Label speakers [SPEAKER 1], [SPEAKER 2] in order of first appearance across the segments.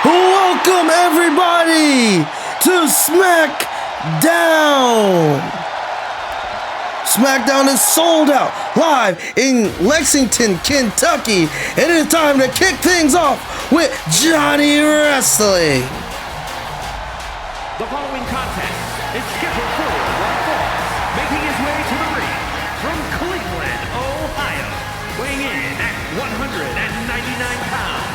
[SPEAKER 1] Welcome everybody to Smackdown. Smackdown is sold out live in Lexington, Kentucky. And it is time to kick things off with Johnny Wrestling.
[SPEAKER 2] The following contest is scheduled for one fall, making his way to the ring from Cleveland, Ohio, weighing in at 199 pounds,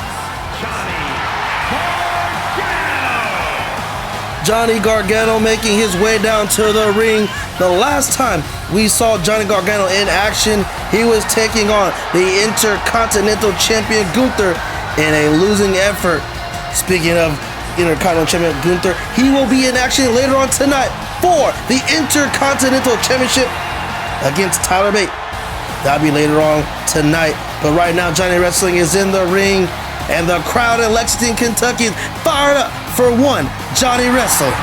[SPEAKER 1] Johnny Gargano making his way down to the ring. The last time we saw Johnny Gargano in action, he was taking on the Intercontinental Champion Gunther in a losing effort. Speaking of Intercontinental Champion Gunther, he will be in action later on tonight for the Intercontinental Championship against Tyler Bate. That'll be later on tonight. But right now, Johnny Wrestling is in the ring, and the crowd in Lexington, Kentucky is fired up for one Johnny Wrestling.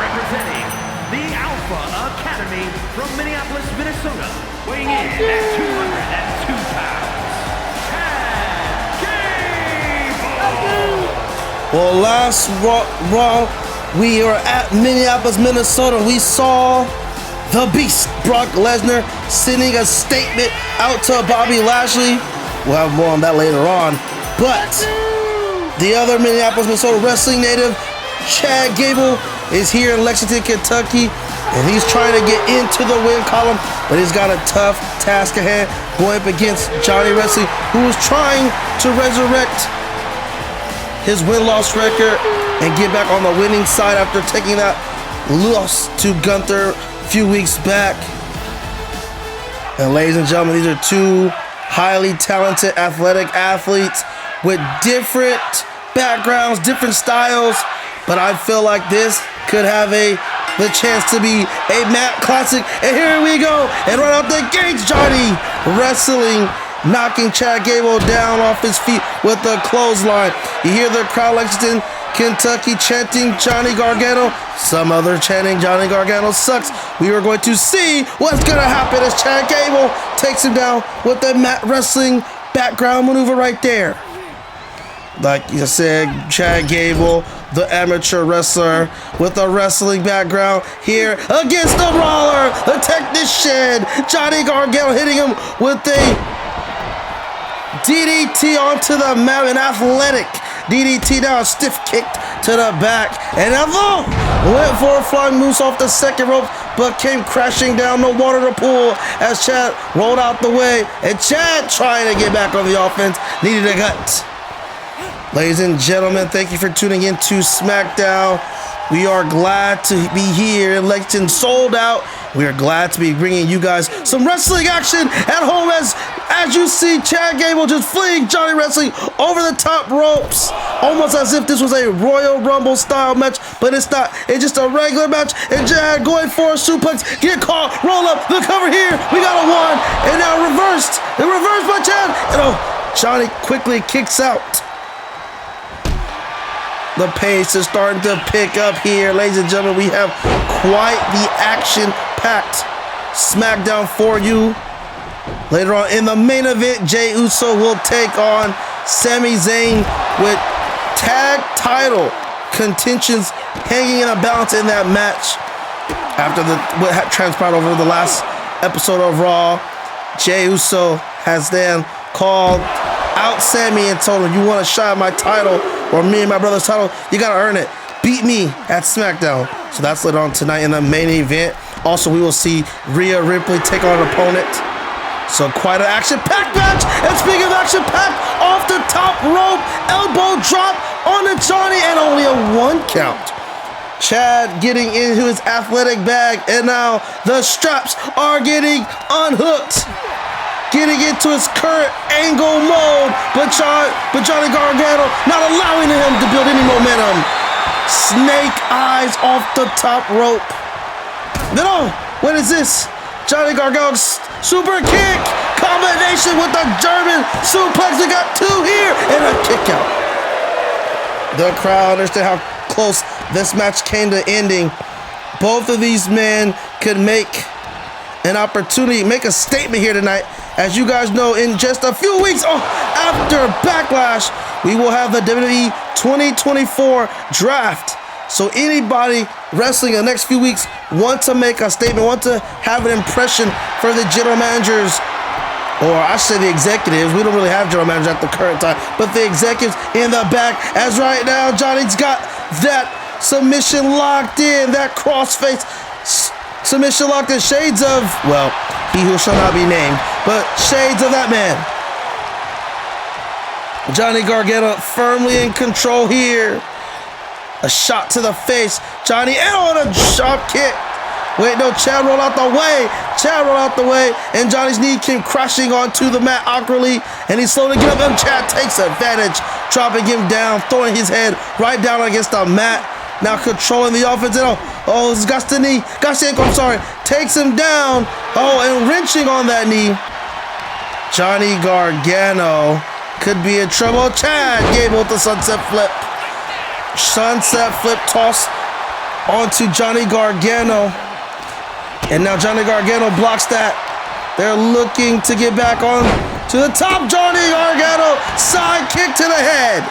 [SPEAKER 2] representing the Alpha Academy from Minneapolis, Minnesota, weighing in at 202 pounds.
[SPEAKER 1] Well, last Raw, we are at Minneapolis, Minnesota. We saw the Beast, Brock Lesnar, sending a statement out to Bobby Lashley. We'll have more on that later on. But the other Minneapolis, Minnesota wrestling native, Chad Gable, is here in Lexington, Kentucky, and he's trying to get into the win column, but he's got a tough task ahead going up against Johnny Wrestling, who is trying to resurrect his win-loss record and get back on the winning side after taking that loss to Gunther a few weeks back. And ladies and gentlemen, these are two highly talented athletic athletes with different backgrounds, different styles, but I feel like this could have the chance to be a Matt Classic. And here we go, and right out the gates, Johnny Wrestling knocking Chad Gable down off his feet with a clothesline. You hear the crowd, Lexington, Kentucky, chanting Johnny Gargano. Some other chanting Johnny Gargano sucks. We are going to see what's going to happen as Chad Gable takes him down with the Mat Wrestling background maneuver right there. Like you said, Chad Gable, the amateur wrestler with a wrestling background here against the brawler, the technician, Johnny Gargano, hitting him with a DDT onto the mat, an athletic DDT, now a stiff kick to the back, and Evo went for a flying moose off the second rope, but came crashing down, no water to pool as Chad rolled out the way, and Chad trying to get back on the offense, needed a gut. Ladies and gentlemen, thank you for tuning in to SmackDown. We are glad to be here in Lexington, sold out. We are glad to be bringing you guys some wrestling action at home as you see Chad Gable just fleeing Johnny Wrestling over the top ropes, almost as if this was a Royal Rumble style match, but it's not. It's just a regular match, and Chad going for a suplex, get caught, roll up, the cover here, we got a one, and now reversed, and reversed by Chad, and Johnny quickly kicks out. The pace is starting to pick up here. Ladies and gentlemen, we have quite the action-packed SmackDown for you. Later on in the main event, Jey Uso will take on Sami Zayn with tag title contentions hanging in a balance in that match. After what had transpired over the last episode of Raw, Jey Uso has then called out Sami and told him, you want a shot at my title or me and my brother's title, you gotta earn it. Beat me at SmackDown. So that's later on tonight in the main event. Also, we will see Rhea Ripley take on an opponent. So quite an action-packed match. And speaking of action-packed, off the top rope, elbow drop on the Johnny, and only a 1 count. Chad getting into his athletic bag, and now the straps are getting unhooked. Getting into his current angle mode, but Johnny Gargano not allowing him to build any momentum. Snake eyes off the top rope. Then what is this? Johnny Gargano's super kick combination with the German suplex. We got 2 here and a kick out. The crowd understand how close this match came to ending. Both of these men could make an opportunity, make a statement here tonight. As you guys know, in just a few weeks after Backlash, we will have the WWE 2024 draft. So anybody wrestling in the next few weeks want to make a statement, want to have an impression for the general managers, or I should say the executives. We don't really have general managers at the current time, but the executives in the back. As right now, Johnny's got that submission locked in, that crossface submission locked in, shades of, well, he who shall not be named, but shades of that man. Johnny Gargano firmly in control here. A shot to the face. Johnny, and a sharp kick. Wait, no, Chad rolled out the way. Chad rolled out the way, and Johnny's knee came crashing onto the mat awkwardly, and he's slowly getting up, and Chad takes advantage, dropping him down, throwing his head right down against the mat. Now controlling the offense, and this is Gastenko, I'm sorry, takes him down, and wrenching on that knee. Johnny Gargano could be in trouble. Chad Gable with the sunset flip. Sunset flip toss onto Johnny Gargano. And now Johnny Gargano blocks that. They're looking to get back on to the top. Johnny Gargano, side kick to the head.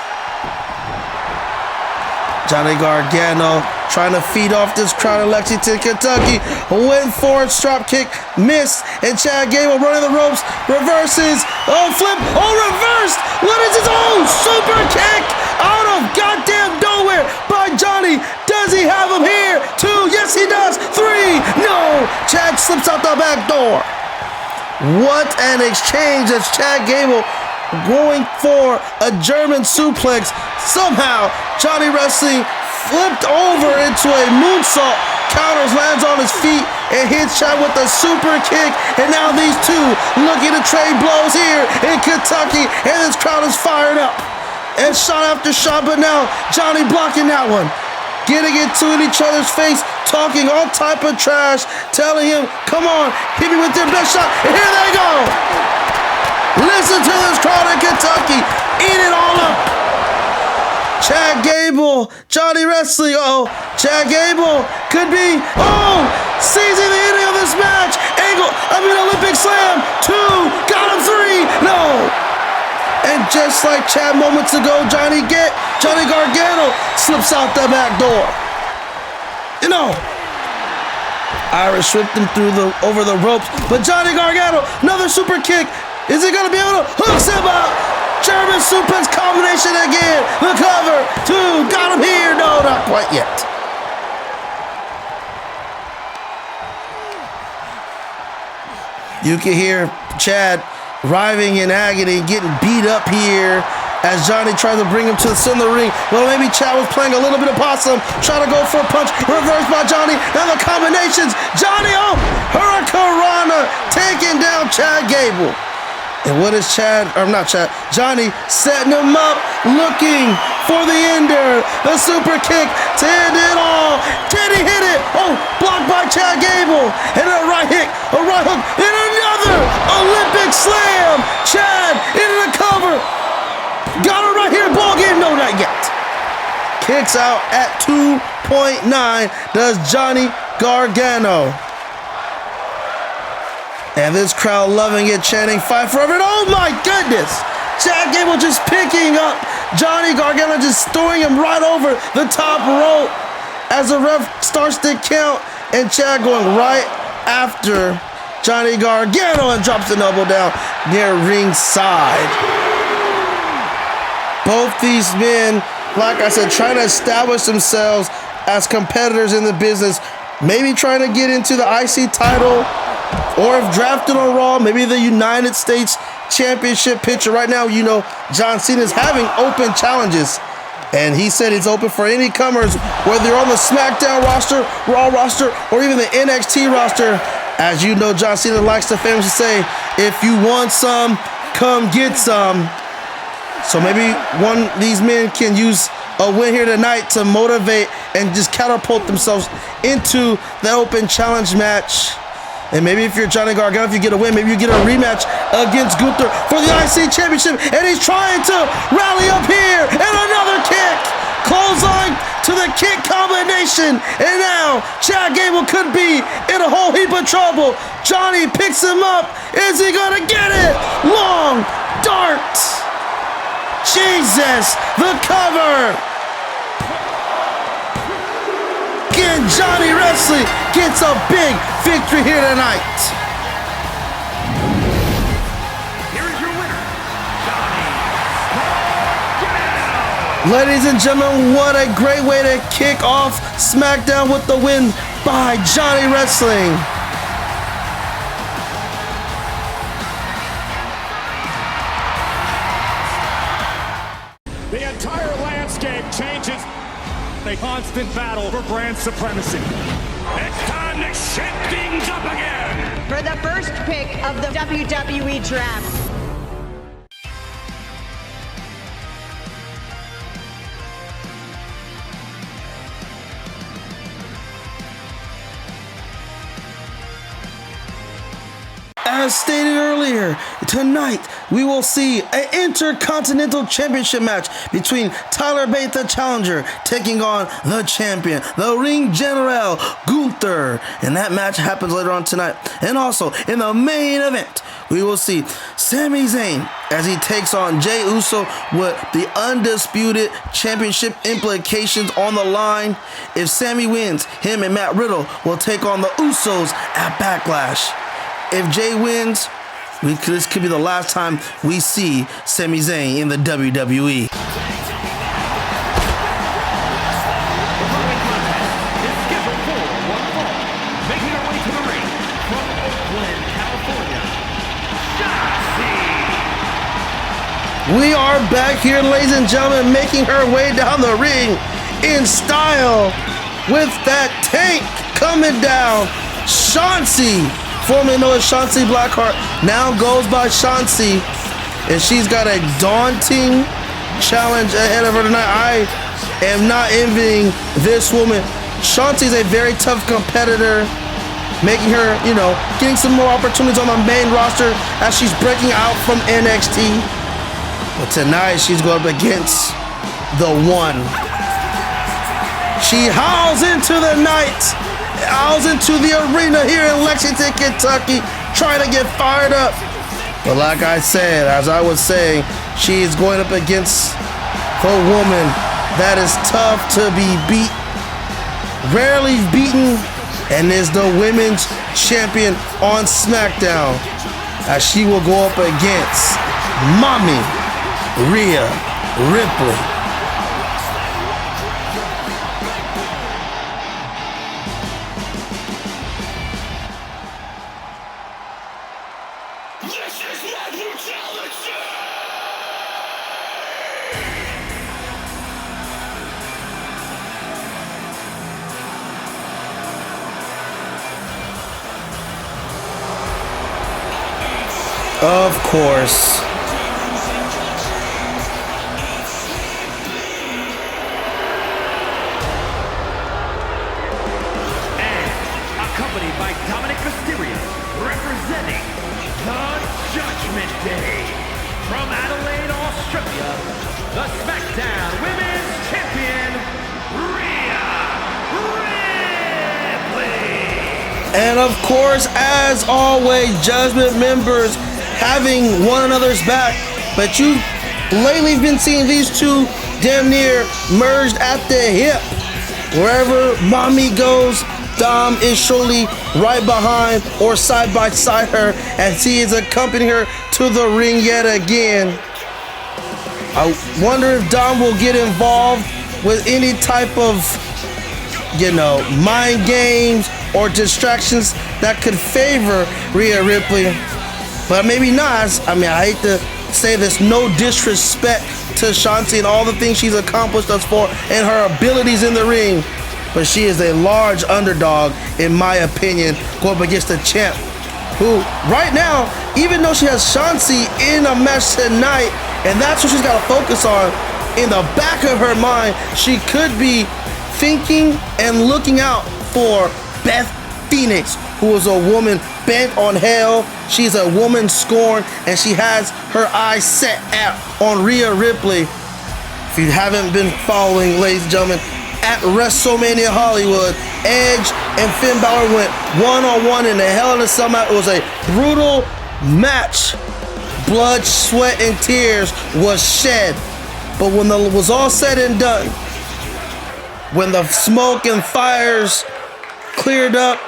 [SPEAKER 1] Johnny Gargano trying to feed off this crowd in Lexington, Kentucky. Went for it, strap kick, missed, and Chad Gable running the ropes, reverses, flip, reversed. What is this? Super kick out of goddamn nowhere by Johnny. Does he have him here? 2, yes he does. 3, no. Chad slips out the back door. What an exchange as Chad Gable going for a German suplex. Somehow, Johnny Wrestling flipped over into a moonsault, counters, lands on his feet, and hits Chad with a super kick. And now these two looking to trade blows here in Kentucky, and this crowd is fired up. And shot after shot, but now Johnny blocking that one. Getting into each other's face, talking all type of trash, telling him, come on, hit me with your best shot, and here they go. Listen to this crowd in Kentucky. Eat it all up. Chad Gable, Johnny Wrestling. Chad Gable could be, seizing the ending of this match. Olympic slam. 2, got him. 3, no. And just like Chad moments ago, Johnny Gargano slips out the back door. Irish whipped him over the ropes, but Johnny Gargano, another super kick. Is he gonna be able to hook him up? German suplex combination again. The cover. 2, got him here. No, not quite yet. You can hear Chad writhing in agony, getting beat up here as Johnny tries to bring him to the center of the ring. Well, maybe Chad was playing a little bit of possum, trying to go for a punch, reversed by Johnny. Now the combinations. Johnny, Hurricanrana taking down Chad Gable. And what is Johnny setting him up, looking for the ender, the super kick to end it all. Can he hit it? Blocked by Chad Gable. And a right hook, and another Olympic slam. Chad into the cover. Got it right here, ball game. No, not yet. Kicks out at 2.9 does Johnny Gargano. And this crowd loving it, chanting, fight forever. And oh my goodness! Chad Gable just picking up Johnny Gargano, just throwing him right over the top rope as the ref starts to count. And Chad going right after Johnny Gargano and drops an elbow down near ringside. Both these men, like I said, trying to establish themselves as competitors in the business. Maybe trying to get into the IC title, or if drafted on Raw, maybe the United States Championship picture. Right now, John Cena is having open challenges. And he said it's open for any comers, whether you're on the SmackDown roster, Raw roster, or even the NXT roster. As you know, John Cena likes to famously say, if you want some, come get some. So maybe one of these men can use a win here tonight to motivate and just catapult themselves into the open challenge match. And maybe if you're Johnny Gargano, if you get a win, maybe you get a rematch against Gunther for the IC Championship. And he's trying to rally up here. And another kick. Clothesline to the kick combination. And now Chad Gable could be in a whole heap of trouble. Johnny picks him up. Is he going to get it? Long dart. Jesus, the cover. Again, Johnny Wrestling gets a big victory here tonight.
[SPEAKER 2] Here is your winner, Johnny Smackdown.
[SPEAKER 1] Ladies and gentlemen, what a great way to kick off SmackDown with the win by Johnny Wrestling.
[SPEAKER 3] The entire landscape changes. A constant battle for brand supremacy.
[SPEAKER 2] It's time to shake things up again.
[SPEAKER 4] For the first pick of the WWE Draft.
[SPEAKER 1] As stated earlier, tonight we will see an Intercontinental Championship match between Tyler Bate, the challenger, taking on the champion, the Ring General, Gunther. And that match happens later on tonight. And also, in the main event, we will see Sami Zayn as he takes on Jey Uso with the Undisputed Championship implications on the line. If Sami wins, him and Matt Riddle will take on the Usos at Backlash. If Jey wins, this could be the last time we see Sami Zayn in the WWE.
[SPEAKER 2] The following contest is scheduled for one fall. Making her way to the ring from Oakland, California, Shotzi.
[SPEAKER 1] We are back here, ladies and gentlemen, making her way down the ring in style with that tank coming down. Shotzi, formerly known as Shotzi Blackheart, now goes by Shotzi, and she's got a daunting challenge ahead of her tonight. I am not envying this woman. Shotzi's a very tough competitor, making her, getting some more opportunities on the main roster as she's breaking out from NXT. But tonight she's going up against the one. She howls into the night. Howls into the arena here in Lexington, Kentucky, trying to get fired up. But like I said, as I was saying, she is going up against the woman that is tough to be beat, rarely beaten, and is the women's champion on SmackDown, as she will go up against Mommy Rhea Ripley. Of course.
[SPEAKER 2] And accompanied by Dominic Mysterio, representing the Judgment Day. From Adelaide, Australia, the SmackDown Women's Champion, Rhea Ripley.
[SPEAKER 1] And of course, as always, Judgment members having one another's back, but you lately been seeing these two damn near merged at the hip. Wherever Mommy goes, Dom is surely right behind or side by side her as he is accompanying her to the ring yet again. I wonder if Dom will get involved with any type of, mind games or distractions that could favor Rhea Ripley. But maybe not. I hate to say this, no disrespect to Shotzi and all the things she's accomplished thus far and her abilities in the ring. But she is a large underdog, in my opinion, going up against the champ, who right now, even though she has Shotzi in a match tonight, and that's what she's got to focus on, in the back of her mind, she could be thinking and looking out for Beth Phoenix, who is a woman bent on hell. She's a woman scorned, and she has her eyes set on Rhea Ripley. If you haven't been following, ladies and gentlemen, at WrestleMania Hollywood, Edge and Finn Balor went one-on-one in the Hell in a Cell match. It was a brutal match. Blood, sweat, and tears was shed. But when it was all said and done, when the smoke and fires cleared up,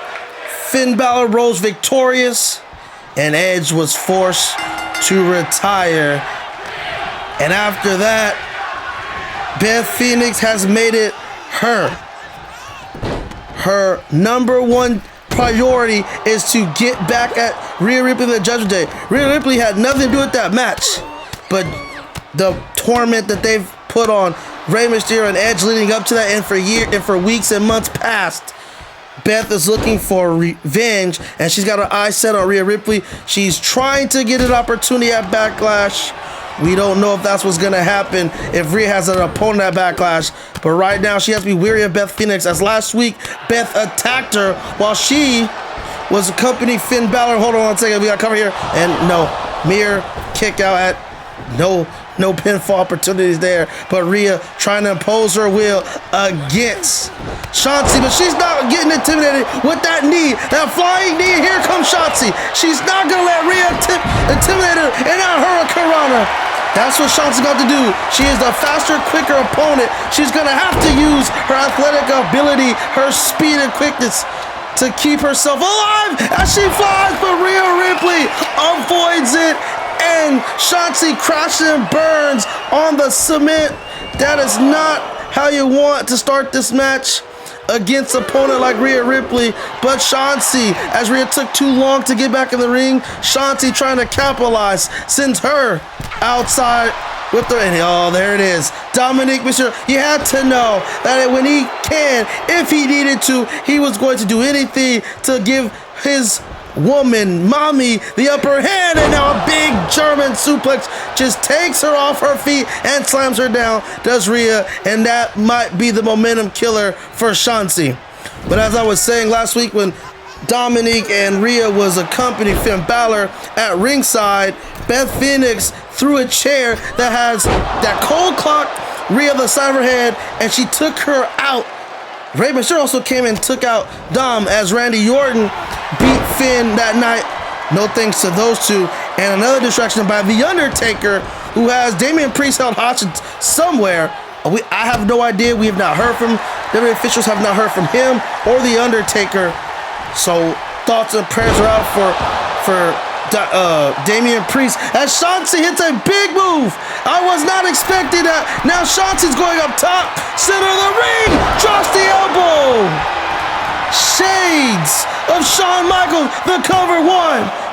[SPEAKER 1] Finn Balor rose victorious, and Edge was forced to retire. And after that, Beth Phoenix has made it her number one priority is to get back at Rhea Ripley the Judgment Day. Rhea Ripley had nothing to do with that match, but the torment that they've put on Rey Mysterio and Edge leading up to that, and for weeks and months past, Beth is looking for revenge, and she's got her eyes set on Rhea Ripley. She's trying to get an opportunity at Backlash. We don't know if that's what's going to happen if Rhea has an opponent at Backlash. But right now, she has to be wary of Beth Phoenix, as last week, Beth attacked her while she was accompanying Finn Balor. Hold on one second. We got to cover here. And no, mere kick out at no pinfall opportunities there. But Rhea trying to impose her will against Shotzi. But she's not getting intimidated with that knee. That flying knee. Here comes Shotzi. She's not going to let Rhea intimidate her and not Hurricanrana. That's what Shotzi's got to do. She is the faster, quicker opponent. She's going to have to use her athletic ability, her speed and quickness to keep herself alive as she flies. But Rhea Ripley avoids it, and Shotzi crashes and burns on the cement. That is not how you want to start this match against an opponent like Rhea Ripley. But Shotzi, as Rhea took too long to get back in the ring, Shotzi trying to capitalize, sends her outside with the, and oh, there it is. Dominic Mysterio, you had to know that when he can, if he needed to, he was going to do anything to give his woman, mommy, the upper hand. And now a big German suplex just takes her off her feet and slams her down, does Rhea, and that might be the momentum killer for Shotzi. But as I was saying last week, when Dominic and Rhea was accompanying Finn Balor at ringside, Beth Phoenix threw a chair that has that cold clock Rhea the side of her head, and she took her out. Rey Mysterio also came and took out Dom as Randy Orton beat Finn that night. No thanks to those two. And another distraction by The Undertaker, who has Damian Priest held hostage somewhere. I have no idea. We have not heard from WWE officials, have not heard from him or The Undertaker. So thoughts and prayers are out for Damian Priest as Shotzi hits a big move. I was not expecting that. Now Shotzi's going up top, center of the ring, drops the elbow. Shades of Shawn Michaels, the cover, 1,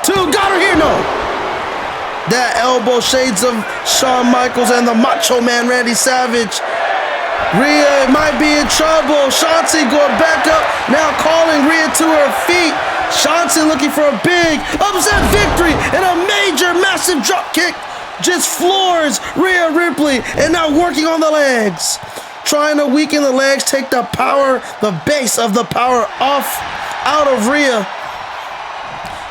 [SPEAKER 1] 2, got her here, no. That elbow, shades of Shawn Michaels and the Macho Man Randy Savage. Rhea might be in trouble. Shotzi going back up, now calling Rhea to her feet. Shotzi looking for a big upset victory, and a major, massive drop kick just floors Rhea Ripley, and now working on the legs. Trying to weaken the legs, take the power, the base of the power out of Rhea.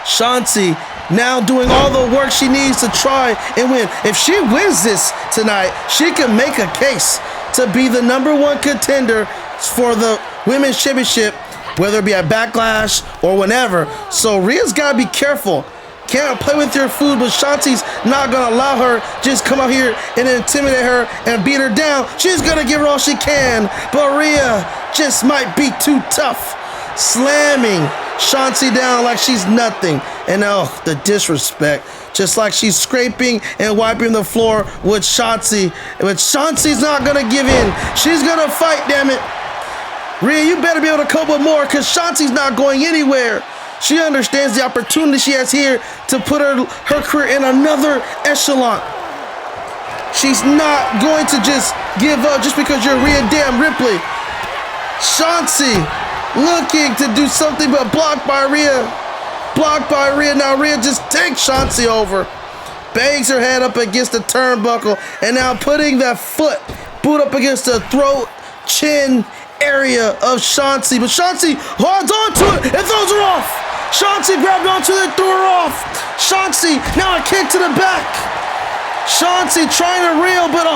[SPEAKER 1] Shotzi now doing all the work she needs to try and win. If she wins this tonight, she can make a case to be the #1 contender for the Women's Championship, whether it be at Backlash or whenever. So Rhea's got to be careful. Can't play with your food, but Shotzi's not going to allow her just come out here and intimidate her and beat her down. She's going to give her all she can, but Rhea just might be too tough. Slamming Shotzi down like she's nothing. And oh, the disrespect. Just like she's scraping and wiping the floor with Shotzi. But Shotzi's not going to give in. She's going to fight, damn it. Rhea, you better be able to cope with more, because Shotzi's not going anywhere. She understands the opportunity she has here to put her career in another echelon. She's not going to just give up just because you're Rhea damn Ripley. Shotzi looking to do something, but blocked by Rhea. Blocked by Rhea. Now Rhea just takes Shotzi over. Bangs her head up against the turnbuckle, and now putting that boot up against the throat, chin area of Shotzi. But Shotzi holds on to it and throws her off. Chauncey grabbed onto it, threw her off. Chauncey, now a kick to the back. Chauncey trying to reel, but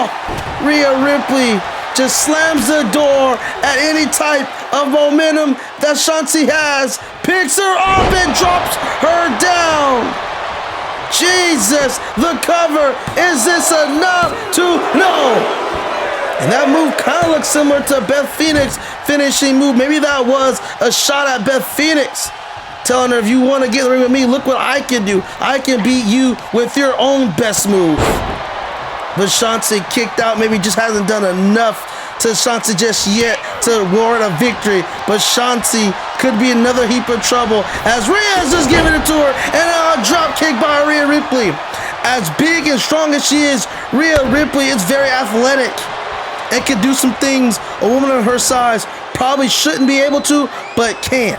[SPEAKER 1] Rhea Ripley just slams the door at any type of momentum that Chauncey has. Picks her up and drops her down. Jesus, the cover. Is this enough to know? And that move kind of looks similar to Beth Phoenix finishing move. Maybe that was a shot at Beth Phoenix, telling her, if you want to get in the ring with me, look what I can do. I can beat you with your own best move. But Chauncey kicked out. Maybe just hasn't done enough to Chauncey just yet to warrant a victory. But Chauncey could be another heap of trouble as Rhea's just giving it to her. And a drop kick by Rhea Ripley. As big and strong as she is, Rhea Ripley is very athletic and can do some things a woman of her size probably shouldn't be able to, but can.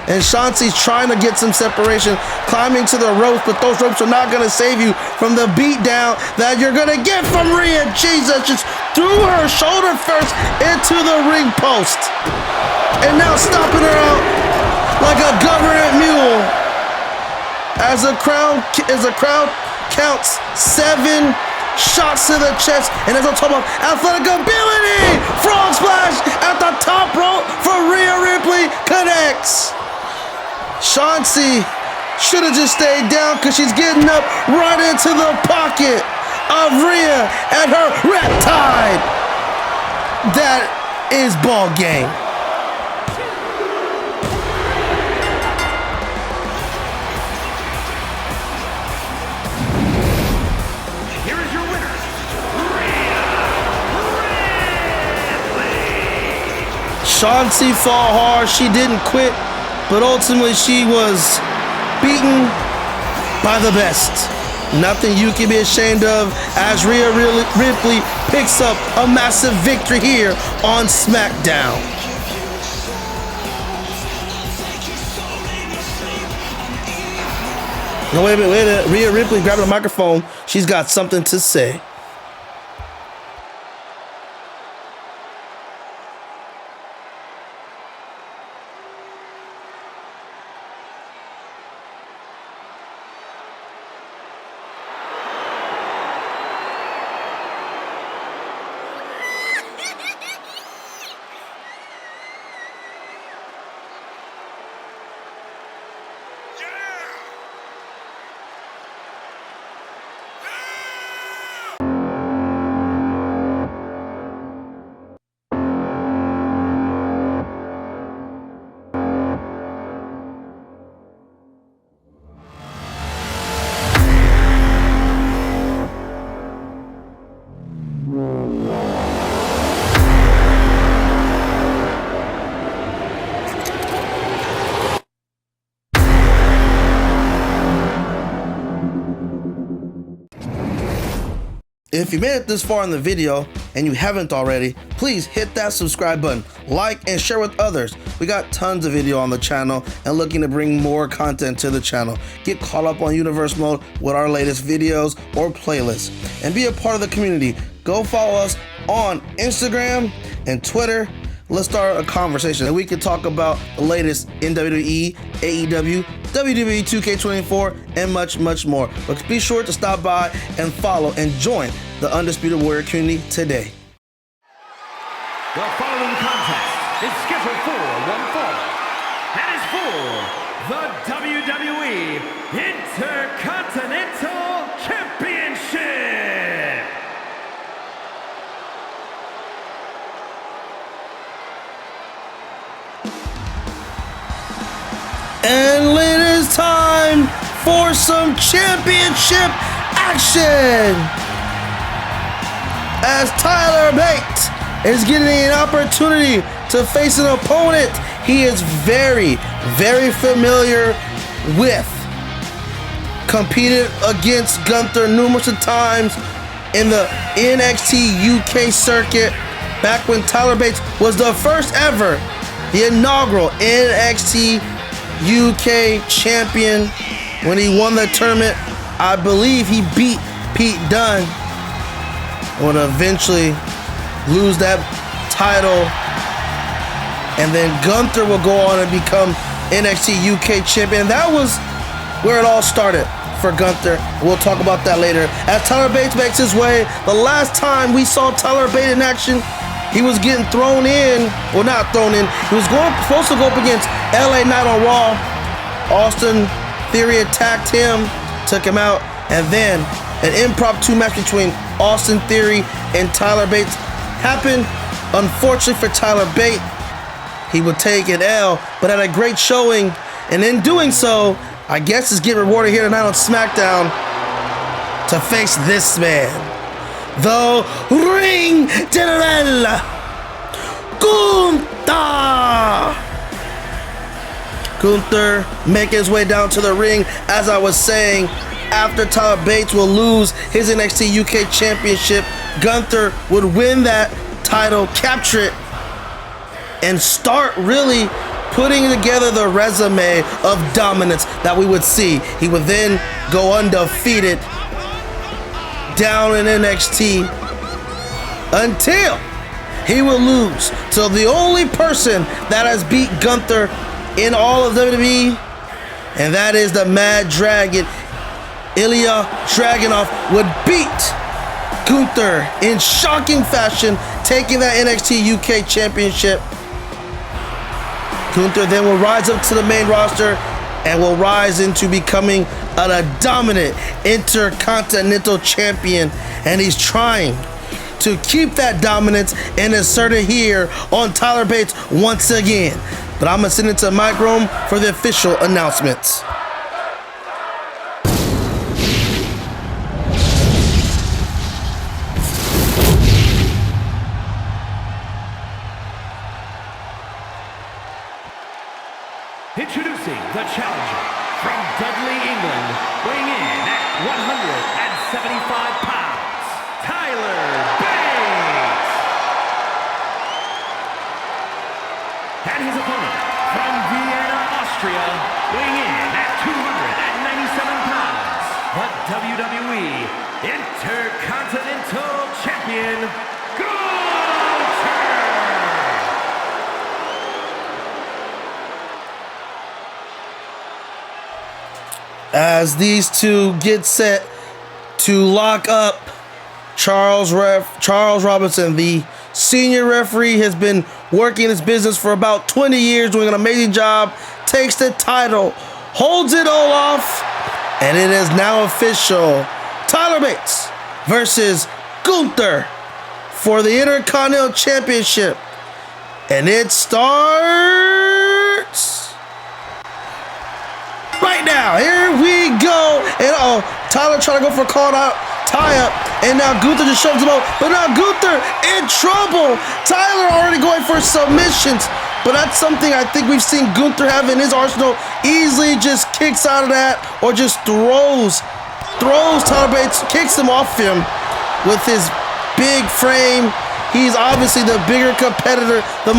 [SPEAKER 1] And Chauncey's trying to get some separation, climbing to the ropes, but those ropes are not going to save you from the beatdown that you're going to get from Rhea. Jesus just threw her shoulder first into the ring post. And now stomping her out like a government mule. As the crowd counts 7 shots to the chest, and as I'm talking about athletic ability, frog splash at the top rope for Rhea Ripley connects. Chauncey should have just stayed down because she's getting up right into the pocket of Rhea and her Riptide. That is ball game.
[SPEAKER 2] Here is your winner, Rhea Ripley.
[SPEAKER 1] Chauncey fought hard. She didn't quit. But ultimately, she was beaten by the best. Nothing you can be ashamed of as Rhea Ripley picks up a massive victory here on SmackDown. No, wait a minute. Rhea Ripley grabbing the microphone. She's got something to say. If you made it this far in the video and you haven't already, please hit that subscribe button, like and share with others. We got tons of video on the channel and looking to bring more content to the channel. Get caught up on Universe Mode with our latest videos or playlists and be a part of the community. Go follow us on Instagram and Twitter. Let's start a conversation and we can talk about the latest in WWE, AEW, WWE 2K24, and much, much more. But be sure to stop by and follow and join the Undisputed Warrior community today.
[SPEAKER 2] The following contest is scheduled for one fall and is for the WWE Intercontinental Championship.
[SPEAKER 1] And it is time for some championship action as Tyler Bate is getting an opportunity to face an opponent he is very, very familiar with. Competed against Gunther numerous of times in the NXT UK circuit back when Tyler Bate was the first ever, the inaugural NXT UK champion. When he won the tournament, I believe he beat Pete Dunne, would eventually lose that title, and then Gunther will go on and become NXT UK champion. That was where it all started for Gunther. We'll talk about that later. As Tyler Bate makes his way, the last time we saw Tyler Bate in action, he was getting thrown in, well, not thrown in. He was supposed to go up against LA Knight on Raw. Austin Theory attacked him, took him out, and then an impromptu match between Austin Theory and Tyler Bate happened. Unfortunately for Tyler Bate, he would take an L, but had a great showing, and in doing so, I guess is getting rewarded here tonight on SmackDown to face this man, the Ring General, Gunther. Gunther making his way down to the ring. As I was saying, after Tyler Bate will lose his NXT UK Championship, Gunther would win that title, capture it, and start really putting together the resume of dominance that we would see. He would then go undefeated down in NXT until he will lose to the only person that has beat Gunther in all of WWE, and that is the Mad Dragon. Ilya Dragunov would beat Gunther in shocking fashion, taking that NXT UK Championship. Gunther then will rise up to the main roster and will rise into becoming a dominant Intercontinental Champion, and he's trying to keep that dominance and insert it here on Tyler Bate once again. But I'm gonna send it to Mike Rome for the official announcements.
[SPEAKER 2] Introducing the challenger from Dudley, England, weighing in at 175 pounds, Tyler Bate. And his opponent from Vienna, Austria, weighing in at 297 pounds, the WWE Intercontinental Champion, Gunther.
[SPEAKER 1] As these two get set to lock up, Charles Robinson, the senior referee, has been working his business for about 20 years, doing an amazing job, takes the title, holds it all off, and it is now official. Tyler Bate versus Gunther for the Intercontinental Championship. And it starts right now. Here we go. And Tyler trying to go for a call out tie-up, and now Gunther just shoves him out. But now Gunther in trouble. Tyler already going for submissions, but that's something I think we've seen Gunther have in his arsenal. Easily just kicks out of that, or just throws Tyler Bate, kicks him off him with his big frame. He's obviously the bigger competitor, the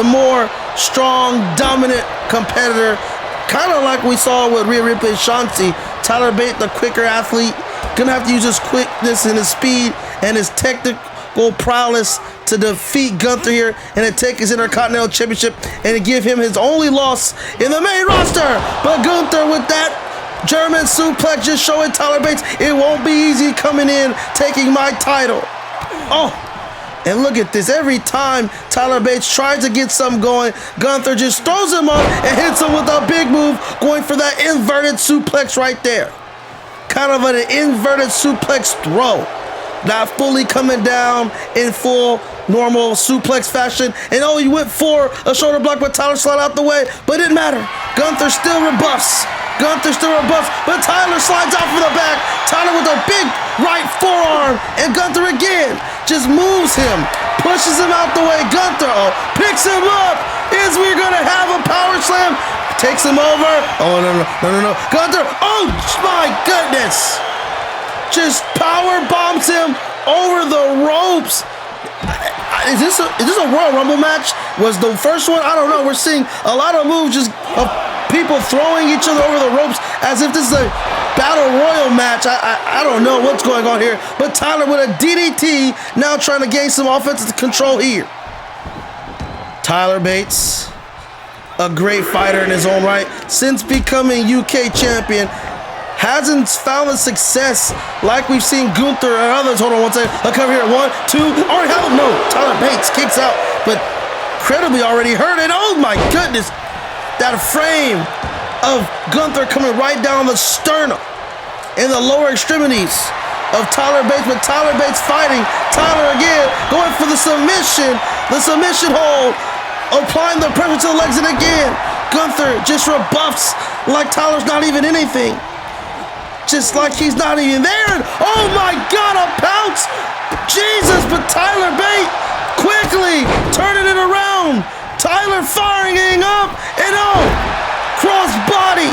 [SPEAKER 1] more strong, dominant competitor. Kind of like we saw with Rhea Ripley and Shanti. Tyler Bate, the quicker athlete, gonna have to use his quickness and his speed and his technical prowess to defeat Gunther here and to take his Intercontinental Championship and to give him his only loss in the main roster. But Gunther with that German suplex just showing Tyler Bate it won't be easy coming in, taking my title. Oh, and look at this. Every time Tyler Bate tries to get something going, Gunther just throws him up and hits him with a big move, going for that inverted suplex right there. Kind of an inverted suplex throw. Not fully coming down in full normal suplex fashion. And oh, he went for a shoulder block, but Tyler slid out the way. But it didn't matter. Gunther still rebuffs. But Tyler slides out from the back. Tyler with a big right forearm, and Gunther again just moves him, pushes him out the way. Gunther picks him up. Is we gonna have a power slam? Takes him over. Oh no. Gunther, oh my goodness. Just power bombs him over the ropes. Is this a Royal Rumble match? Was the first one? I don't know. We're seeing a lot of moves just of people throwing each other over the ropes as if this is a battle royal match. I don't know what's going on here. But Tyler with a DDT, now trying to gain some offensive control here. Tyler Bate a great fighter in his own right. Since becoming UK champion, hasn't found the success like we've seen Gunther and others. Hold on one second. I'll cover here. 1, 2. Already have him. No. Tyler Bates kicks out, but incredibly already hurt it. Oh my goodness. That frame of Gunther coming right down the sternum in the lower extremities of Tyler Bates, but Tyler Bates fighting. Tyler again going for the submission hold, applying the pressure to the legs, and again, Gunther just rebuffs like Tyler's not even anything. Just like he's not even there. And oh my God, a pounce! Jesus, but Tyler Bate quickly turning it around. Tyler firing up, and oh, cross body.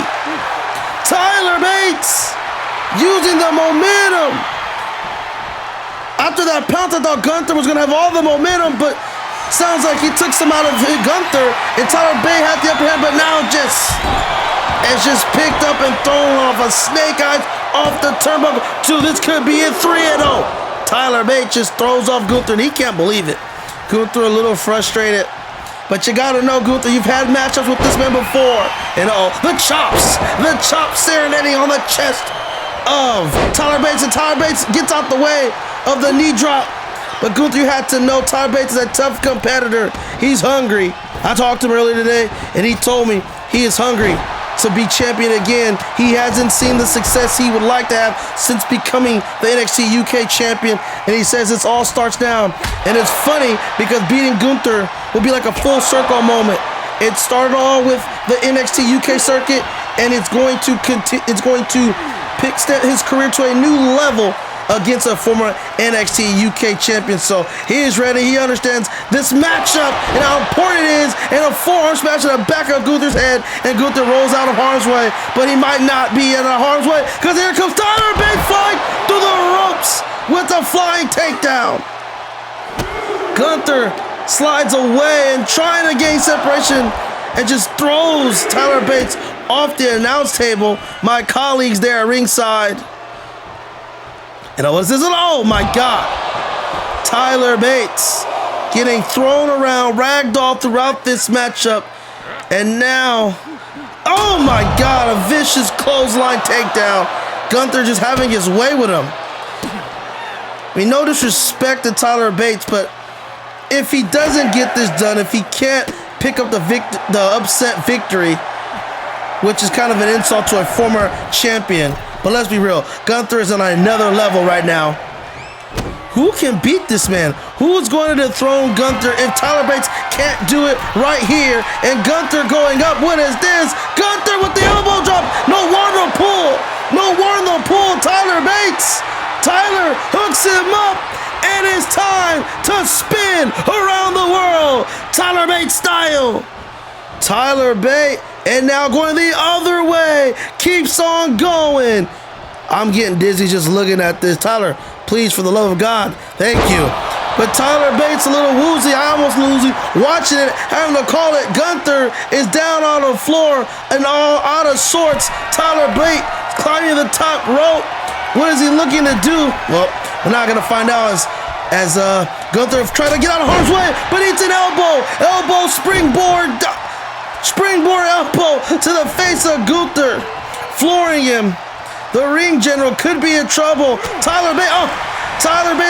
[SPEAKER 1] Tyler Bates using the momentum. After that pounce, I thought Gunther was gonna have all the momentum, but sounds like he took some out of Gunther, and Tyler Bate had the upper hand, but now it's just picked up and thrown off a snake eyes off the turnbuckle. This could be it, 3-0. Tyler Bate just throws off Gunther, and he can't believe it. Gunther a little frustrated, but you gotta know, Gunther, you've had matchups with this man before. And the chops serenading on the chest of Tyler Bates, and Tyler Bates gets out the way of the knee drop. But Gunther, you had to know Tyler Bates is a tough competitor. He's hungry. I talked to him earlier today, and he told me he is hungry to be champion again. He hasn't seen the success he would like to have since becoming the NXT UK champion, and he says it all starts now. And it's funny because beating Gunther will be like a full circle moment. It started all with the NXT UK circuit, and it's going to his career to a new level against a former NXT UK champion. So he is ready. He understands this matchup and how important it is, and a forearm smash to the back of Gunther's head, and Gunther rolls out of harm's way, but he might not be in harm's way because here comes Tyler Bate flying through the ropes with a flying takedown. Gunther slides away and trying to gain separation and just throws Tyler Bates off the announce table. My colleagues there at ringside, and what's this? Oh my God. Tyler Bates getting thrown around, ragdoll throughout this matchup. And now, oh my God, a vicious clothesline takedown. Gunther just having his way with him. I mean, no disrespect to Tyler Bates, but if he doesn't get this done, if he can't pick up the upset victory, which is kind of an insult to a former champion. But let's be real, Gunther is on another level right now. Who can beat this man? Who is going to dethrone Gunther if Tyler Bates can't do it right here? And Gunther going up, what is this? Gunther with the elbow drop. No warning to pull. No warning to pull. Tyler Bates. Tyler hooks him up, and it's time to spin around the world. Tyler Bates style. Tyler Bate, and now going the other way, keeps on going. I'm getting dizzy just looking at this. Tyler, please, for the love of God, thank you. But Tyler Bates a little woozy. I almost woozy watching it, having to call it. Gunther is down on the floor and all out of sorts. Tyler Bate climbing the top rope. What is he looking to do? Well, we're not going to find out as Gunther trying to get out of harm's way, but it's an elbow springboard elbow to the face of Gunther, flooring him. The ring general could be in trouble. Tyler Bate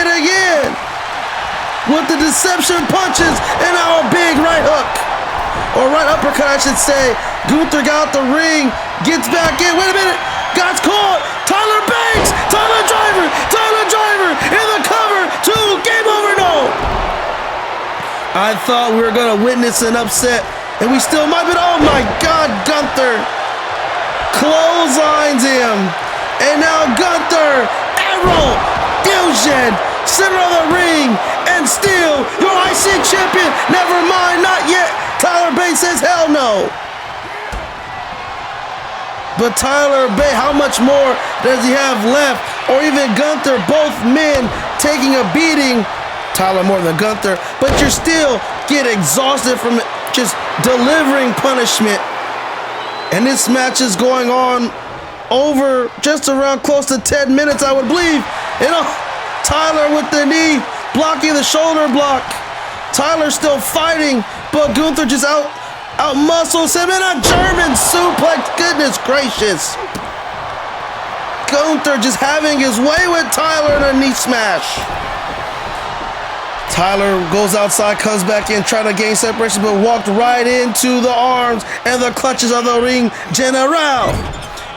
[SPEAKER 1] again with the deception punches, and now a big right hook, or right uppercut I should say. Gunther got out the ring, gets back in. Wait a minute, got caught. Tyler Bates, Tyler Driver in the cover. 2, game over. No. I thought we were gonna witness an upset, and we still might, but oh my God, Gunther clotheslines him. And now Gunther, arrow, fusion, center of the ring, and still your IC champion. Never mind, not yet. Tyler Bate says hell no. But Tyler Bate, how much more does he have left? Or even Gunther, both men taking a beating. Tyler more than Gunther, but you still get exhausted from just delivering punishment. And this match is going on over just around close to 10 minutes, I would believe. Tyler with the knee, blocking the shoulder block. Tyler still fighting, but Gunther just out Outmuscles him in a German suplex. Goodness gracious. Gunther just having his way with Tyler in a knee smash. Tyler goes outside, comes back in, trying to gain separation, but walked right into the arms and the clutches of the ring general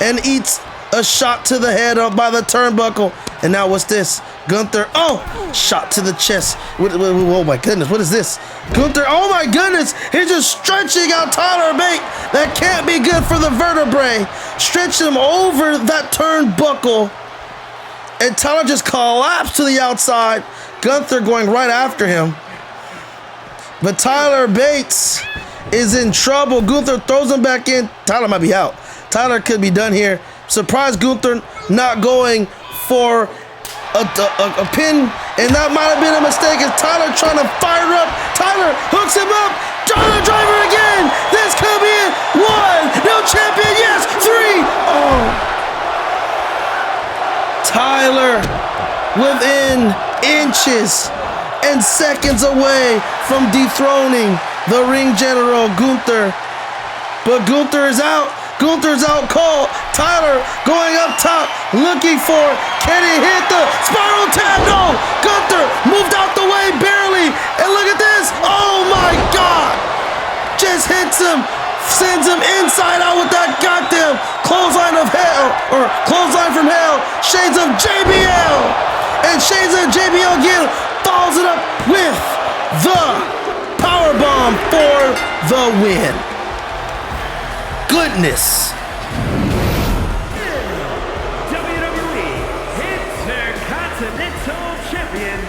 [SPEAKER 1] and eats a shot to the head up by the turnbuckle. And now what's this? Gunther, shot to the chest. Oh my goodness, what is this? Gunther, oh my goodness, he's just stretching out Tyler Bate. That can't be good for the vertebrae. Stretch him over that turnbuckle. And Tyler just collapsed to the outside. Gunther going right after him. But Tyler Bates is in trouble. Gunther throws him back in. Tyler might be out. Tyler could be done here. Surprised Gunther not going for a pin, and that might have been a mistake as Tyler trying to fire up. Tyler hooks him up. Tyler driver again. This could be it. 1, no champion, yes, 3. Tyler within inches and seconds away from dethroning the ring general Gunther. But Gunther is out. Gunther's out cold. Tyler going up top, looking for, can he hit the spiral tap? No! Gunther moved out the way barely. And look at this. Oh my God! Just hits him, sends him inside out with that goddamn clothesline of hell, or clothesline from hell. Shades of JBL. And Shades of JBL again follows it up with the powerbomb for the win. Goodness.
[SPEAKER 2] WWE Intercontinental Champion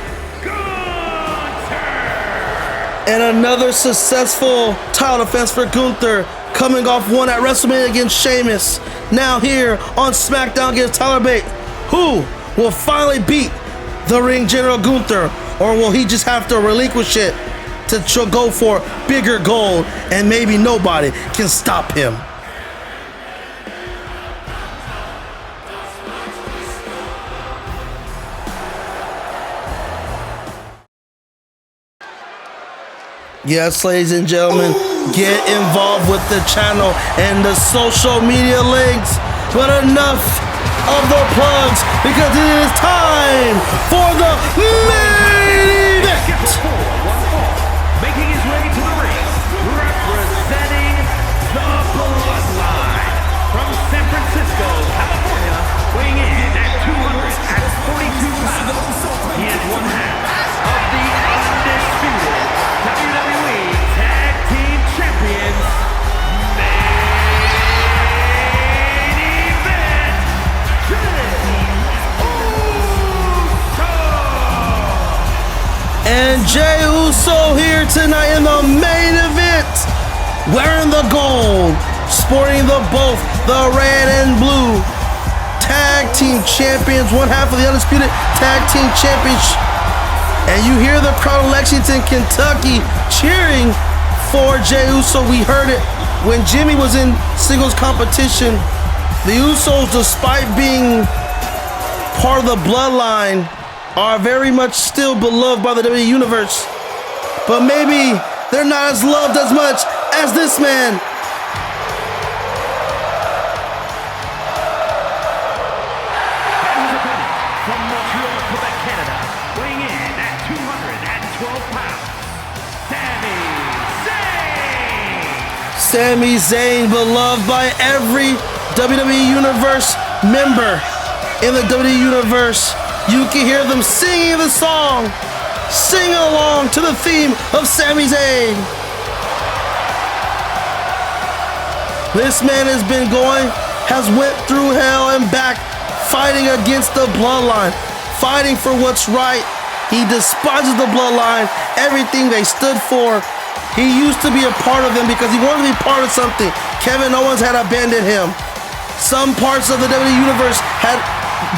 [SPEAKER 2] Gunther.
[SPEAKER 1] And another successful title defense for Gunther, coming off one at WrestleMania against Sheamus. Now here on SmackDown against Tyler Bate. Who will finally beat the ring general Gunther, or will he just have to relinquish it to go for bigger gold and maybe nobody can stop him? Yes, ladies and gentlemen, get involved with the channel and the social media links. But enough of the plugs, because it is time for the main event.
[SPEAKER 2] Making his way to the ring, representing the Bloodline from San Francisco, California, weighing in at 242 pounds. He is one half of the undisputed WWE Tag Team Champions. Main event,
[SPEAKER 1] And Jey Uso here tonight in the main event, wearing the gold, sporting both the red and blue tag team champions, one half of the undisputed tag team champions. And you hear the crowd of Lexington, Kentucky cheering for Jey Uso. We heard it when Jimmy was in singles competition. The Usos, despite being part of the Bloodline, are very much still beloved by the WWE Universe. But maybe they're not as loved as much as this man.
[SPEAKER 2] from Montreal, Quebec, Canada, weighing in at 212 pounds, Sami Zayn.
[SPEAKER 1] Sami Zayn, beloved by every WWE Universe member in the WWE Universe. You can hear them singing the song, singing along to the theme of Sami Zayn. This man has went through hell and back, fighting against the Bloodline, fighting for what's right. He despises the Bloodline, everything they stood for. He used to be a part of them because he wanted to be part of something. Kevin Owens had abandoned him. Some parts of the WWE Universe had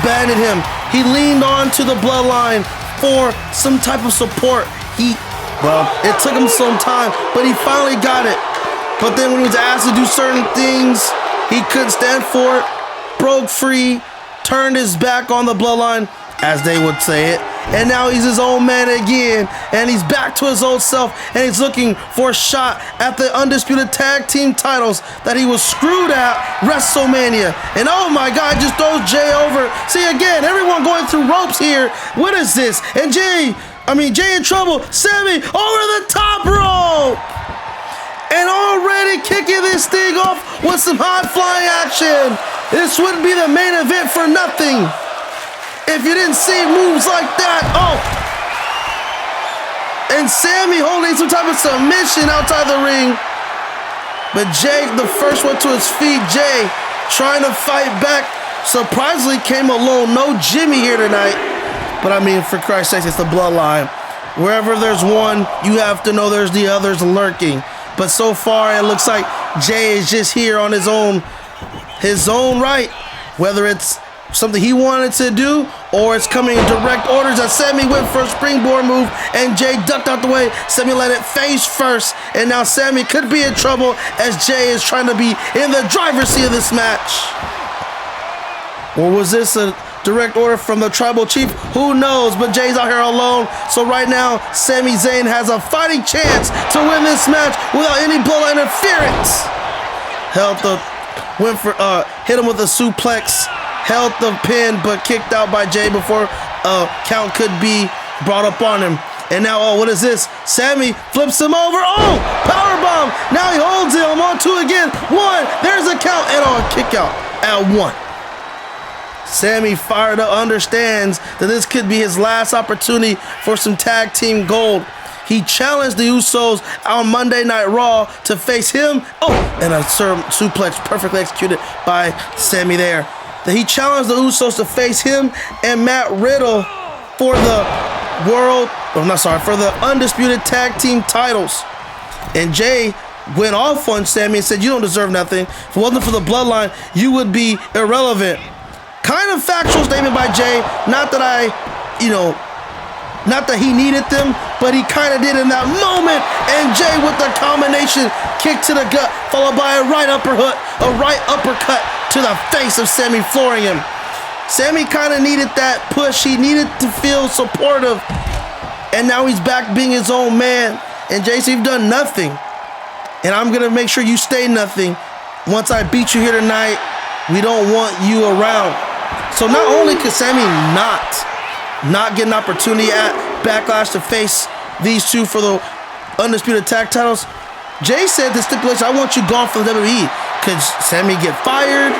[SPEAKER 1] abandoned him. He leaned on to the Bloodline for some type of support. It took him some time, but he finally got it. But then when he was asked to do certain things, he couldn't stand for it, broke free, turned his back on the Bloodline, as they would say it. And now he's his own man again, and he's back to his old self, and he's looking for a shot at the Undisputed Tag Team titles that he was screwed at WrestleMania. And oh my God, just throws Jay over. See, again, everyone going through ropes here. What is this? And Jay in trouble. Sammy over the top rope. And already kicking this thing off with some high-flying action. This wouldn't be the main event for nothing if you didn't see moves like that. Oh! And Sammy holding some type of submission outside the ring. But Jay, the first one to his feet, Jay trying to fight back. Surprisingly came alone. No Jimmy here tonight. But I mean, for Christ's sake, it's the bloodline. Wherever there's one, you have to know there's the others lurking. But so far, it looks like Jay is just here on his own right. Whether it's something he wanted to do, or it's coming in direct orders as Sammy went for a springboard move and Jay ducked out the way. Sammy let it face first, and now Sammy could be in trouble as Jay is trying to be in the driver's seat of this match. Or was this a direct order from the tribal chief? Who knows, but Jay's out here alone. So right now, Sami Zayn has a fighting chance to win this match without any bloodline interference. Hit him with a suplex. Held the pin, but kicked out by Jay before a count could be brought up on him. And now, oh, what is this? Sammy flips him over. Oh, powerbomb. Now he holds him on two again. One, there's a count, and a kick out at one. Sammy fired up, understands that this could be his last opportunity for some tag team gold. He challenged the Usos on Monday Night Raw to face him. Oh, and a suplex perfectly executed by Sammy there. He challenged the Usos to face him and Matt Riddle for the for the Undisputed Tag Team titles. And Jay went off on Sammy and said, "You don't deserve nothing. If it wasn't for the bloodline, you would be irrelevant." Kind of factual statement by Jay. Not that he needed them, but he kind of did in that moment. And Jay with the combination kick to the gut, followed by a right uppercut to the face of Sammy, flooring him. Sammy kind of needed that push. He needed to feel supportive. And now he's back being his own man. And Jay said, "You've done nothing. And I'm going to make sure you stay nothing. Once I beat you here tonight, we don't want you around." So not only could Sammy not get an opportunity at Backlash to face these two for the Undisputed Tag titles, Jay said the stipulation, "I want you gone from the WWE." Could Sammy get fired?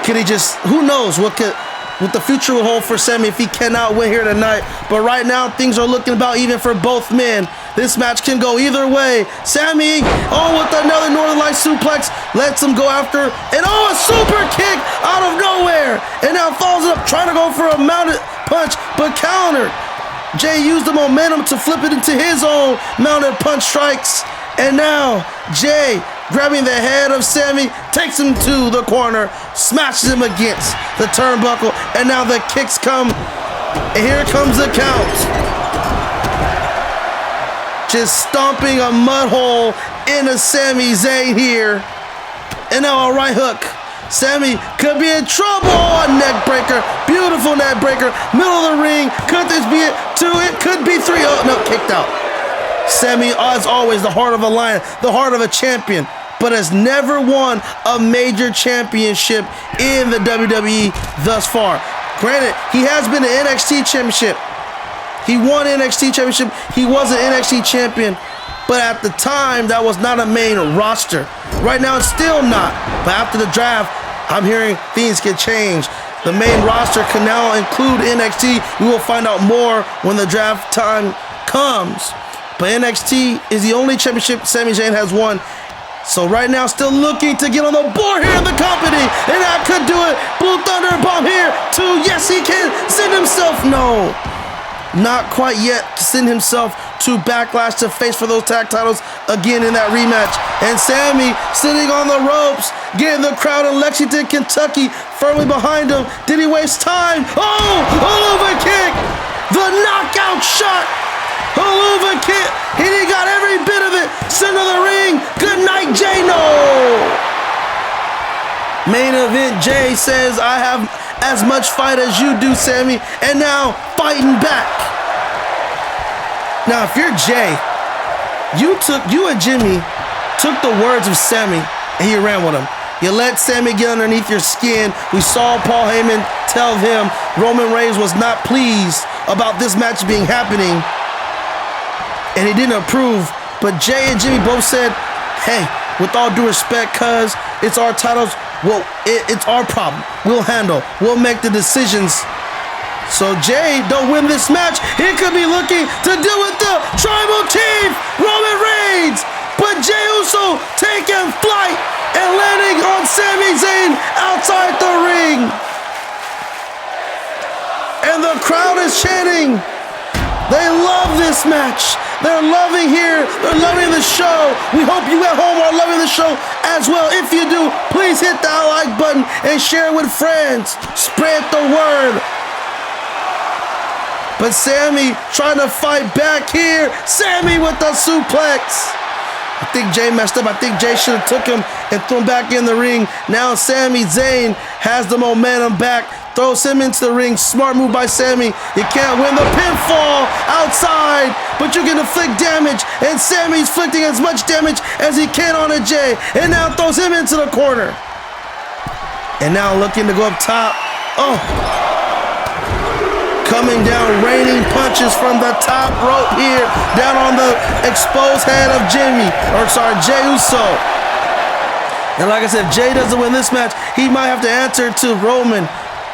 [SPEAKER 1] Could he just, who knows what the future will hold for Sammy if he cannot win here tonight. But right now, things are looking about even for both men. This match can go either way. Sammy, with another Northern Lights suplex, lets him go after, and a super kick out of nowhere. And now follows up, trying to go for a mounted punch, but countered. Jay used the momentum to flip it into his own mounted punch strikes. And now, Jay, grabbing the head of Sammy, takes him to the corner, smashes him against the turnbuckle, and now the kicks come, and here comes the count. Just stomping a mud hole into Sami Zayn here. And now a right hook. Sammy could be in trouble. A neck breaker. Beautiful neck breaker. Middle of the ring. Could this be it? 2. It could be 3. Oh, no, kicked out. Sammy, as always, the heart of a lion, the heart of a champion, but has never won a major championship in the WWE thus far. Granted, he has been an NXT championship. He won NXT championship. He was an NXT champion, but at the time, that was not a main roster. Right now, it's still not. But after the draft, I'm hearing things can change. The main roster can now include NXT. We will find out more when the draft time comes. But NXT is the only championship Sami Zayn has won. So right now, still looking to get on the board here in the company. And that could do it. Blue Thunder Bomb here. 2. Yes, he can. Send himself. No. Not quite yet to send himself to Backlash to face for those tag titles again in that rematch. And Sammy sitting on the ropes, getting the crowd in Lexington, Kentucky firmly behind him. Did he waste time? Oh, Huluva kick. The knockout shot. Huluva kick. And he got every bit of it. Center of the ring. Good night, Jay. No. Main event, Jay says, I have as much fight as you do, Sammy, and now fighting back. Now, if you're Jay, you and Jimmy took the words of Sammy and you ran with them. You let Sammy get underneath your skin. We saw Paul Heyman tell him Roman Reigns was not pleased about this match being happening, and he didn't approve. But Jay and Jimmy both said, hey, with all due respect, cuz it's our titles, well, it's our problem. We'll handle. We'll make the decisions. So Jay don't win this match, he could be looking to deal with the Tribal Chief, Roman Reigns. But Jey Uso taking flight and landing on Sami Zayn outside the ring. And the crowd is chanting. They love this match. They're loving here. They're loving the show. We hope you at home are loving the show as well. If you do, please hit that like button and share it with friends. Spread the word. But Sammy trying to fight back here. Sammy with the suplex. I think Jay messed up. I think Jay should have took him and threw him back in the ring. Now Sami Zayn has the momentum back. Throws him into the ring. Smart move by Sammy. You can't win the pinfall outside, but you can inflict damage. And Sammy's inflicting as much damage as he can on a Jay. And now throws him into the corner. And now looking to go up top. Oh. Coming down, raining punches from the top rope here, down on the exposed head of Jey Uso. And like I said, if Jay doesn't win this match, he might have to answer to Roman.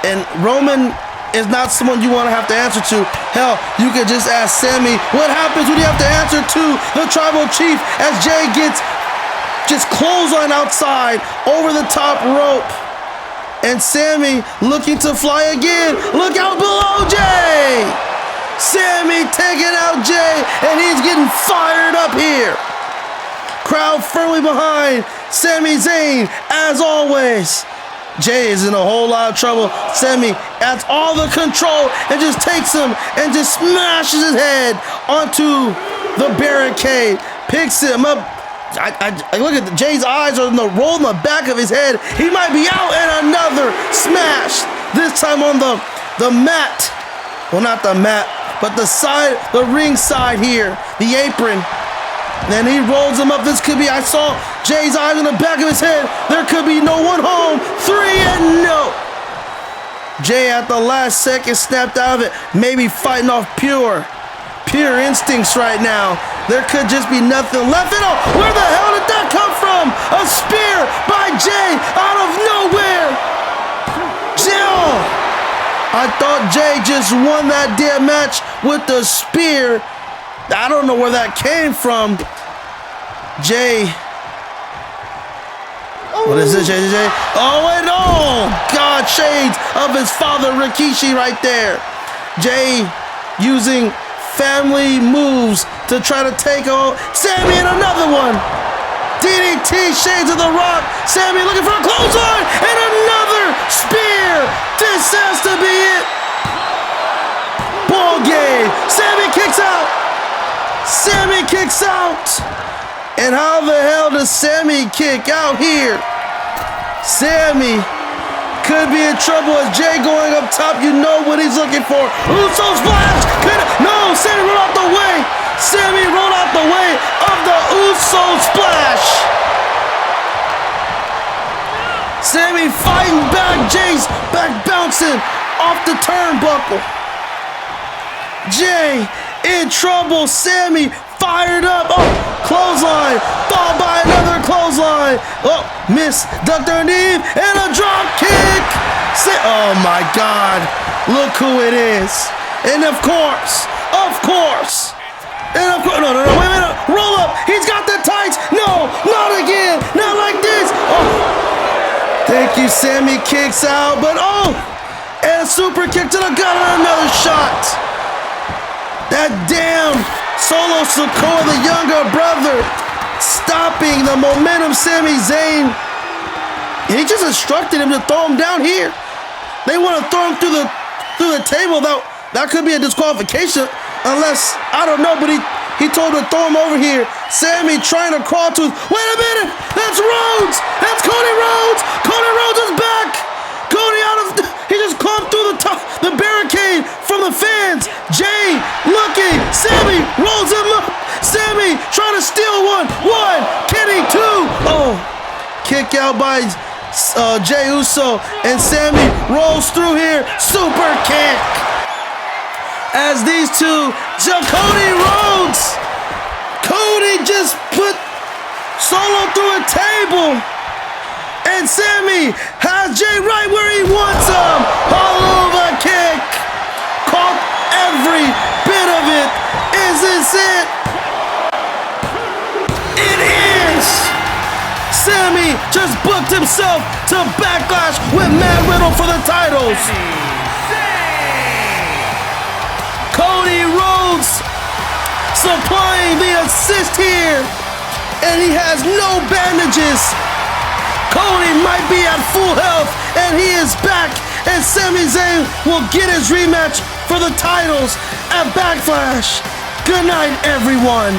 [SPEAKER 1] And Roman is not someone you want to have to answer to. Hell, you could just ask Sammy, what happens when you have to answer to the Tribal Chief as Jay gets just clothesline outside over the top rope. And Sammy looking to fly again. Look out below Jay. Sammy taking out Jay, and he's getting fired up here. Crowd firmly behind Sami Zayn, as always. Jay is in a whole lot of trouble. Sammy adds all the control and just takes him and just smashes his head onto the barricade. Picks him up. I look at Jay's eyes are rolled in the back of his head. He might be out, and another smash. This time on the mat. Well, not the mat, but the side, the ring side here, the apron. Then he rolls him up. This could be, I saw Jay's eyes in the back of his head. There could be no one home. 3 and no. Jay at the last second snapped out of it. Maybe fighting off pure instincts right now. There could just be nothing left. Where the hell did that come from? A spear by Jay out of nowhere. Jill. I thought Jay just won that damn match with the spear. I don't know where that came from. Jay. What is this, Jay? Oh, and oh, God, shades of his father, Rikishi, right there. Jay using family moves to try to take on Sammy, and another one. DDT, shades of the Rock. Sammy looking for a clothesline, and another spear. This has to be it. Ball game. Sammy kicks out. Sammy kicks out. And how the hell does Sammy kick out here? Sammy could be in trouble as Jay going up top. You know what he's looking for. Uso splash. No, Sammy rolled out the way. Sammy rolled out the way of the Uso splash. Sammy fighting back. Jay's back bouncing off the turnbuckle. Jay in trouble. Sammy fired up. Oh, clothesline. Followed by another clothesline. Oh, miss. Ducked underneath. And a drop kick. Oh, my God. Look who it is. And of course. And of course. No, wait a minute. Roll up. He's got the tights. No, not again. Not like this. Oh. Thank you. Sammy kicks out. But oh. And a super kick to the gut and another shot. That damn Solo Sikoa, the younger brother, stopping the momentum Sami Zayn. And he just instructed him to throw him down here. They want to throw him through the table. That could be a disqualification unless, I don't know, but He told him to throw him over here. Sammy trying to crawl to his... Wait a minute! That's Rhodes! That's Cody Rhodes! Cody Rhodes is back! Cody out of... He just climbed through the barricade from the fans. Jay looking. Sammy rolls him up. Sammy trying to steal one. One. Kenny, two. Oh. Kick out by Jey Uso. And Sammy rolls through here. Super kick. As these two, Cody Rhodes. Cody just put Solo through a table. And Sammy has Jay right where he wants him. Haluva kick. Caught every bit of it. Is this it? It is. Sammy just booked himself to Backlash with Matt Riddle for the titles. Cody Rhodes supplying the assist here. And he has no bandages. Cody might be at full health, and he is back, and Sami Zayn will get his rematch for the titles at Backlash. Good night, everyone.